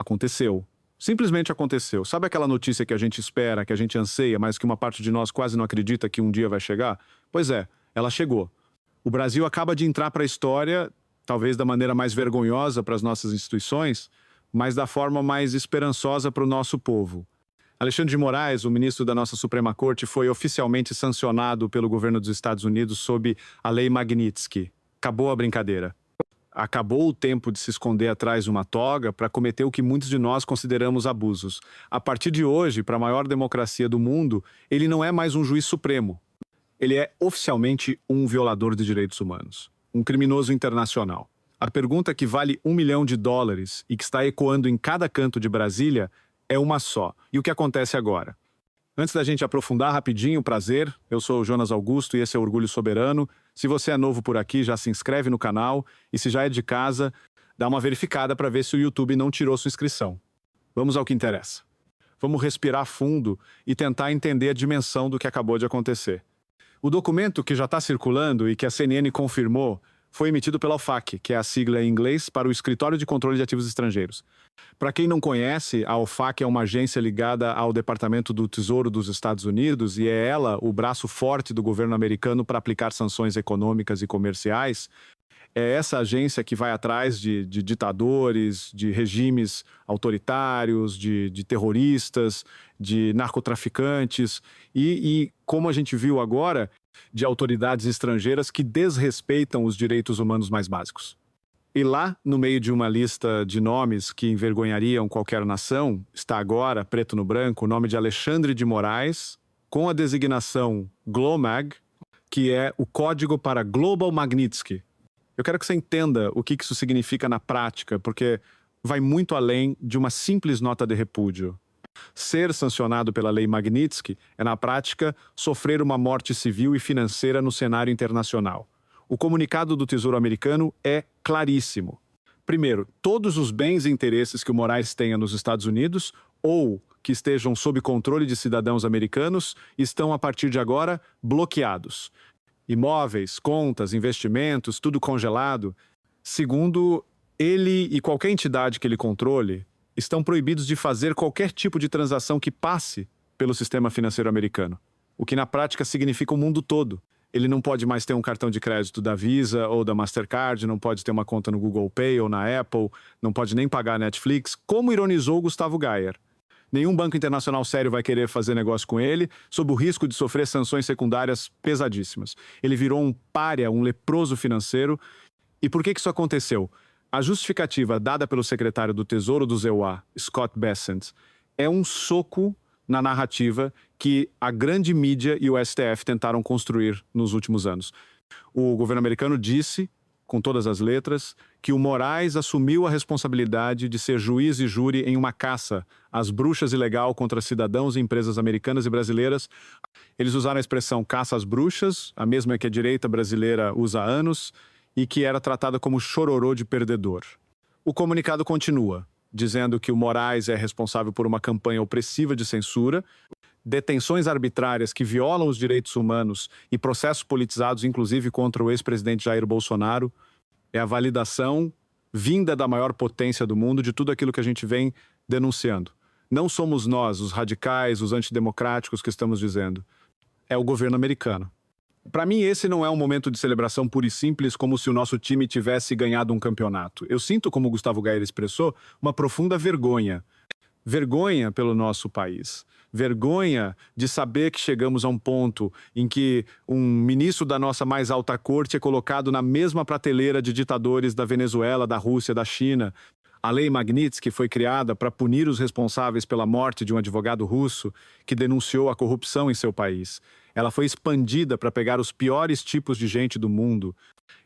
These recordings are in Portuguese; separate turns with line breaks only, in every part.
Aconteceu. Simplesmente aconteceu. Sabe aquela notícia que a gente espera, que a gente anseia, mas que uma parte de nós quase não acredita que um dia vai chegar? Pois é, ela chegou. O Brasil acaba de entrar para a história, talvez da maneira mais vergonhosa para as nossas instituições, mas da forma mais esperançosa para o nosso povo. Alexandre de Moraes, o ministro da nossa Suprema Corte, foi oficialmente sancionado pelo governo dos Estados Unidos sob a Lei Magnitsky. Acabou a brincadeira. Acabou o tempo de se esconder atrás de uma toga para cometer o que muitos de nós consideramos abusos. A partir de hoje, para a maior democracia do mundo, ele não é mais um juiz supremo. Ele é oficialmente um violador de direitos humanos, um criminoso internacional. A pergunta que vale $1 milhão e que está ecoando em cada canto de Brasília é uma só. E o que acontece agora? Antes da gente aprofundar rapidinho, prazer, eu sou o Jonas Augusto e esse é o Orgulho Soberano. Se você é novo por aqui, já se inscreve no canal e se já é de casa, dá uma verificada para ver se o YouTube não tirou sua inscrição. Vamos ao que interessa. Vamos respirar fundo e tentar entender a dimensão do que acabou de acontecer. O documento que já está circulando e que a CNN confirmou foi emitido pela OFAC, que é a sigla em inglês para o Escritório de Controle de Ativos Estrangeiros. Para quem não conhece, a OFAC é uma agência ligada ao Departamento do Tesouro dos Estados Unidos e é ela o braço forte do governo americano para aplicar sanções econômicas e comerciais. É essa agência que vai atrás de ditadores, de regimes autoritários, de terroristas, de narcotraficantes e, como a gente viu agora, de autoridades estrangeiras que desrespeitam os direitos humanos mais básicos. E lá, no meio de uma lista de nomes que envergonhariam qualquer nação, está agora, preto no branco, o nome de Alexandre de Moraes, com a designação GLOMAG, que é o código para Global Magnitsky. Eu quero que você entenda o que isso significa na prática, porque vai muito além de uma simples nota de repúdio. Ser sancionado pela Lei Magnitsky é, na prática, sofrer uma morte civil e financeira no cenário internacional. O comunicado do Tesouro americano é claríssimo. Primeiro, todos os bens e interesses que o Moraes tenha nos Estados Unidos ou que estejam sob controle de cidadãos americanos estão, a partir de agora, bloqueados. Imóveis, contas, investimentos, tudo congelado. Segundo, ele e qualquer entidade que ele controle estão proibidos de fazer qualquer tipo de transação que passe pelo sistema financeiro americano, o que na prática significa o mundo todo. Ele não pode mais ter um cartão de crédito da Visa ou da Mastercard, não pode ter uma conta no Google Pay ou na Apple, não pode nem pagar a Netflix, como ironizou Gustavo Gayer. Nenhum banco internacional sério vai querer fazer negócio com ele, sob o risco de sofrer sanções secundárias pesadíssimas. Ele virou um pária, um leproso financeiro. E por que isso aconteceu? A justificativa dada pelo secretário do Tesouro do EUA, Scott Bessent, é um soco na narrativa que a grande mídia e o STF tentaram construir nos últimos anos. O governo americano disse, com todas as letras, que o Moraes assumiu a responsabilidade de ser juiz e júri em uma caça às bruxas ilegal contra cidadãos e empresas americanas e brasileiras. Eles usaram a expressão caça às bruxas, a mesma que a direita brasileira usa há anos, e que era tratada como chororô de perdedor. O comunicado continua, dizendo que o Moraes é responsável por uma campanha opressiva de censura, detenções arbitrárias que violam os direitos humanos e processos politizados, inclusive contra o ex-presidente Jair Bolsonaro. É a validação vinda da maior potência do mundo de tudo aquilo que a gente vem denunciando. Não somos nós, os radicais, os antidemocráticos, que estamos dizendo. É o governo americano. Para mim, esse não é um momento de celebração pura e simples, como se o nosso time tivesse ganhado um campeonato. Eu sinto, como o Gustavo Gayer expressou, uma profunda vergonha. Vergonha pelo nosso país. Vergonha de saber que chegamos a um ponto em que um ministro da nossa mais alta corte é colocado na mesma prateleira de ditadores da Venezuela, da Rússia, da China. A Lei Magnitsky foi criada para punir os responsáveis pela morte de um advogado russo que denunciou a corrupção em seu país. Ela foi expandida para pegar os piores tipos de gente do mundo.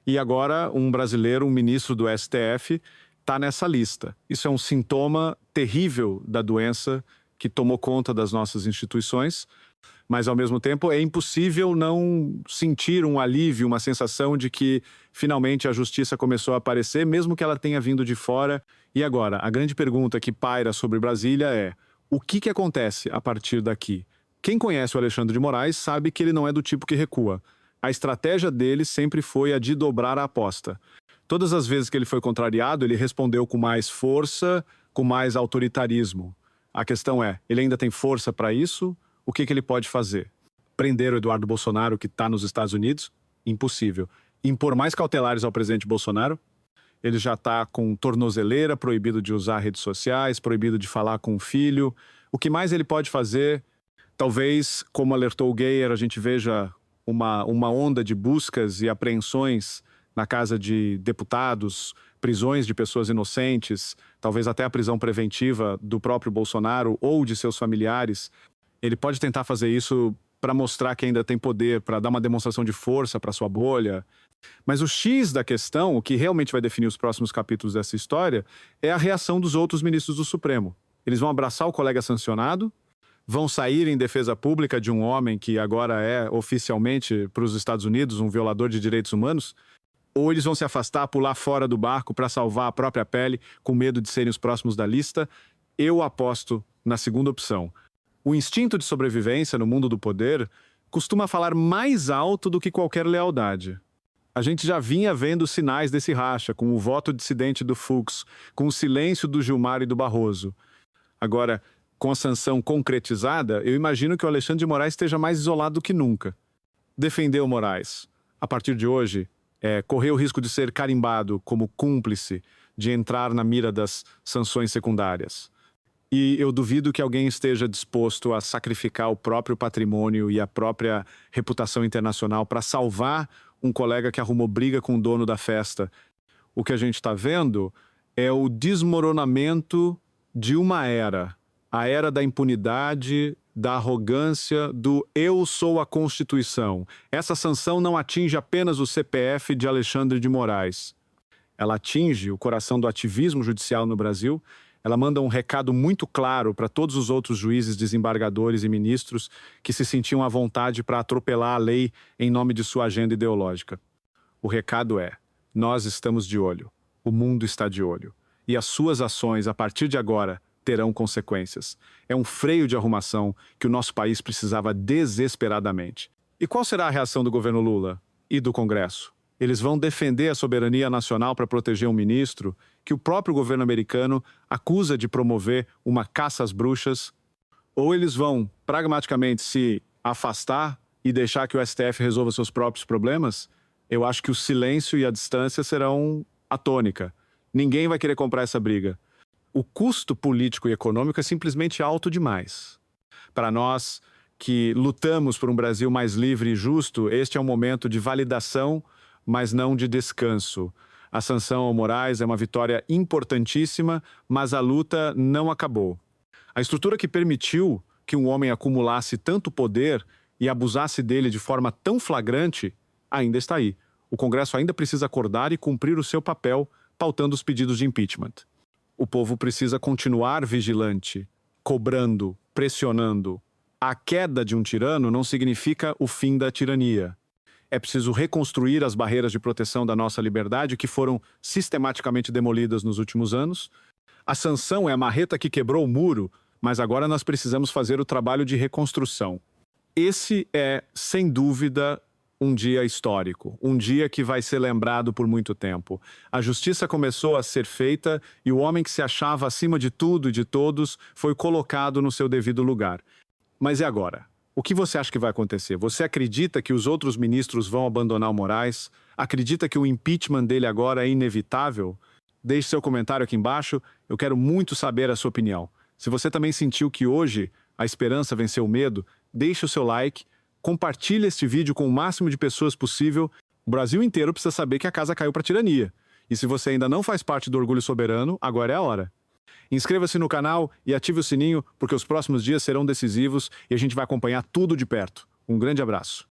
E agora um brasileiro, um ministro do STF, está nessa lista. Isso é um sintoma terrível da doença que tomou conta das nossas instituições, mas ao mesmo tempo é impossível não sentir um alívio, uma sensação de que finalmente a justiça começou a aparecer, mesmo que ela tenha vindo de fora. E agora, a grande pergunta que paira sobre Brasília é: o que acontece a partir daqui? Quem conhece o Alexandre de Moraes sabe que ele não é do tipo que recua. A estratégia dele sempre foi a de dobrar a aposta. Todas as vezes que ele foi contrariado, ele respondeu com mais força, com mais autoritarismo. A questão é, ele ainda tem força para isso? O que ele pode fazer? Prender o Eduardo Bolsonaro, que está nos Estados Unidos? Impossível. Impor mais cautelares ao presidente Bolsonaro? Ele já está com tornozeleira, proibido de usar redes sociais, proibido de falar com o filho. O que mais ele pode fazer? Talvez, como alertou o Geyer, a gente veja uma onda de buscas e apreensões na casa de deputados, prisões de pessoas inocentes, talvez até a prisão preventiva do próprio Bolsonaro ou de seus familiares. Ele pode tentar fazer isso para mostrar que ainda tem poder, para dar uma demonstração de força para sua bolha. Mas o X da questão, o que realmente vai definir os próximos capítulos dessa história, é a reação dos outros ministros do Supremo. Eles vão abraçar o colega sancionado, vão sair em defesa pública de um homem que agora é oficialmente, para os Estados Unidos, um violador de direitos humanos, ou eles vão se afastar, pular fora do barco para salvar a própria pele, com medo de serem os próximos da lista. Eu aposto na segunda opção. O instinto de sobrevivência no mundo do poder costuma falar mais alto do que qualquer lealdade. A gente já vinha vendo sinais desse racha, com o voto dissidente do Fux, com o silêncio do Gilmar e do Barroso. Agora, com a sanção concretizada, eu imagino que o Alexandre de Moraes esteja mais isolado do que nunca. Defender o Moraes, a partir de hoje, correr o risco de ser carimbado como cúmplice, de entrar na mira das sanções secundárias. E eu duvido que alguém esteja disposto a sacrificar o próprio patrimônio e a própria reputação internacional para salvar um colega que arrumou briga com o dono da festa. O que a gente está vendo é o desmoronamento de uma era. A era da impunidade, da arrogância, do eu sou a Constituição. Essa sanção não atinge apenas o CPF de Alexandre de Moraes. Ela atinge o coração do ativismo judicial no Brasil. Ela manda um recado muito claro para todos os outros juízes, desembargadores e ministros que se sentiam à vontade para atropelar a lei em nome de sua agenda ideológica. O recado é: nós estamos de olho, o mundo está de olho, e as suas ações, a partir de agora, terão consequências. É um freio de arrumação que o nosso país precisava desesperadamente. E qual será a reação do governo Lula e do Congresso? Eles vão defender a soberania nacional para proteger um ministro que o próprio governo americano acusa de promover uma caça às bruxas? Ou eles vão, pragmaticamente, se afastar e deixar que o STF resolva seus próprios problemas? Eu acho que o silêncio e a distância serão a tônica. Ninguém vai querer comprar essa briga. O custo político e econômico é simplesmente alto demais. Para nós, que lutamos por um Brasil mais livre e justo, este é um momento de validação, mas não de descanso. A sanção ao Moraes é uma vitória importantíssima, mas a luta não acabou. A estrutura que permitiu que um homem acumulasse tanto poder e abusasse dele de forma tão flagrante ainda está aí. O Congresso ainda precisa acordar e cumprir o seu papel, pautando os pedidos de impeachment. O povo precisa continuar vigilante, cobrando, pressionando. A queda de um tirano não significa o fim da tirania. É preciso reconstruir as barreiras de proteção da nossa liberdade que foram sistematicamente demolidas nos últimos anos. A sanção é a marreta que quebrou o muro, mas agora nós precisamos fazer o trabalho de reconstrução. Esse é, sem dúvida, um dia histórico, um dia que vai ser lembrado por muito tempo. A justiça começou a ser feita e o homem que se achava acima de tudo e de todos foi colocado no seu devido lugar. Mas e agora? O que você acha que vai acontecer? Você acredita que os outros ministros vão abandonar o Moraes? Acredita que o impeachment dele agora é inevitável? Deixe seu comentário aqui embaixo, eu quero muito saber a sua opinião. Se você também sentiu que hoje a esperança venceu o medo, deixe o seu like, compartilhe este vídeo com o máximo de pessoas possível. O Brasil inteiro precisa saber que a casa caiu para a tirania. E se você ainda não faz parte do Orgulho Soberano, agora é a hora. Inscreva-se no canal e ative o sininho, porque os próximos dias serão decisivos e a gente vai acompanhar tudo de perto. Um grande abraço.